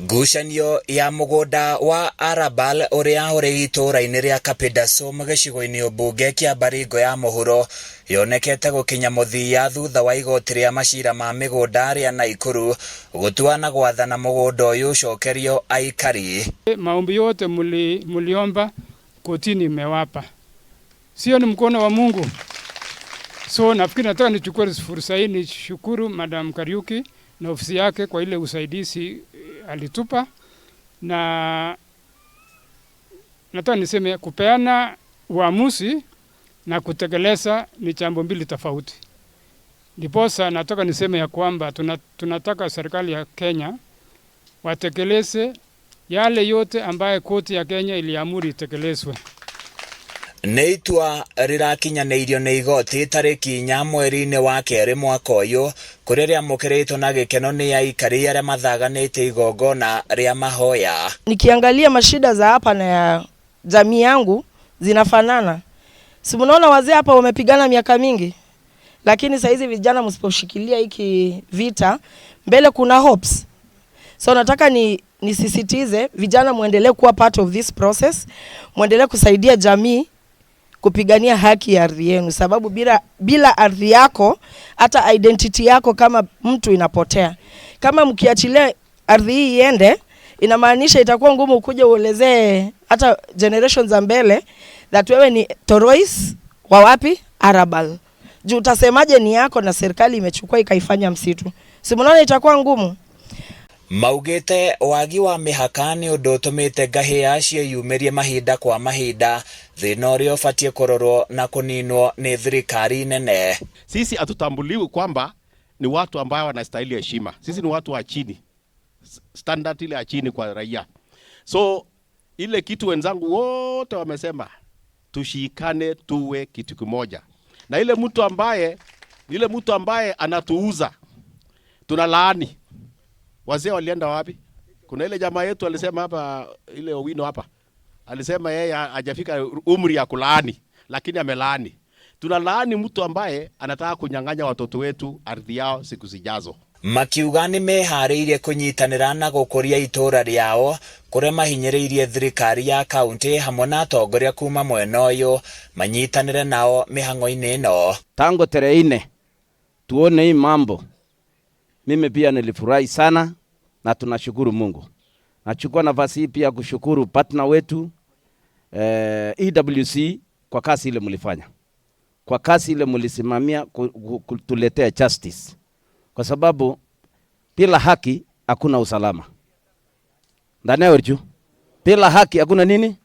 Ngucanio ya mugunda wa Arabal uria uri itura-ini ria Kapedaso gicigo-ini mbunge kia Baringo ya muhuro yonekete gukinya muthia thutha wa igoti ria macira ma migunda ria Naikuru gutua na gwathana mugunda uyu ucokerio aikari. Maombi yote muliomba kotini imewapa, sio ni mkono wa Mungu. So nafikiri nataka nichukue fursa hii nishukuru Madam Kariuki na ofisi yake kwa ile usaidizi alitupa, na nataka niseme kupeana uamuzi na kutekeleza ni jambo mbili tofauti. Ndiposa nataka niseme ya kwamba tunataka serikali ya Kenya watekeleze yale yote ambaye koti ya Kenya iliamuru itekelezwe. Neitua rirakinyaneirio ni igoti tariki 4 mweri-ini wa keri mwaka uyu kuria riamukiritwo na gikeno ni aikari aria mathaganite igongona ria mahoya. Nikiangalia mashida za hapa na ya jamii yangu zinafanana. Si mnaona wazee hapa wamepigana miaka mingi, lakini saa hizi vijana msiposhikilia hiki vita mbele kuna hopes. So nataka nisisitize vijana muendelee kuwa part of this process, muendelee kusaidia jamii kupigania haki ya ardhi yenu, sababu bila ardhi yako hata identity yako kama mtu inapotea. Kama mkiachilia ardhi hii iende, inamaanisha itakuwa ngumu kuja uelezee hata generations za mbele that wewe ni Torois wa wapi Arabal. Juu utasemaje ni yako na serikali imechukua ikaifanya msitu? Si mnaona itakuwa ngumu? Maugite wagi wa mihaka ni undu utumite ngahia cieyumirie mahinda kwa mahinda, thina uria ubatie kurorwo na kuninwo ni thirikari nene. Sisi hatutambuliwi kwamba ni watu ambao wanastahili heshima. Sisi ni watu wa chini, standard ile ya chini kwa raia. So ile kitu wenzangu wote wamesema tushikane tuwe kitu kimoja, na ile mtu ambaye anatuuza tunalaani. Wazee walienda wapi? Kuna ile jamaa yetu alisema hapa, ile Owino hapa, alisema yeye hajafika umri ya kulaani, lakini amelaani. Tunalaani mtu ambaye anataka kunyang'anya watoto wetu ardhi yao siku zijazo. Makiuga ni mehariirie kunyitanira na gukuria itura riao kuria mahinyiriirie thirikari ya kaunti hamwe na atongoria kuma mwena uyu manyitanire nao mihang'o-ini ino. Tangu tarehe 4 tuone hii mambo, mimi pia nilifurahi sana na tunashukuru Mungu. Nachukua nafasi hii pia kushukuru partner wetu EWC kwa kazi ile mlifanya, kwa kazi ile mlisimamia kutuletea justice, kwa sababu bila haki hakuna usalama. Ndani yetu bila haki hakuna nini?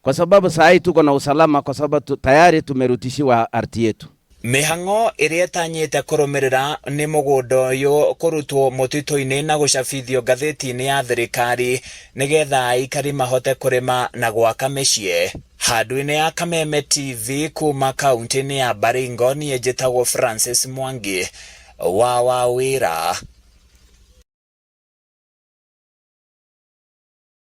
Kwa sababu saa hii tuko na usalama kwa sababu tayari tumerutishiwa ardhi yetu. Mihang'o iria itanyite kurumirira ni mugunda uyu kurutwo mutito-ini na gucabithio ngatheti-ini ya thirikari nigetha aikari mahote kurima na gwaka micii. Handu-ini ya Kameme TV kuma kaunti-ini ya Baringo, nie njitagwo Francis Mwangi wa Wawira.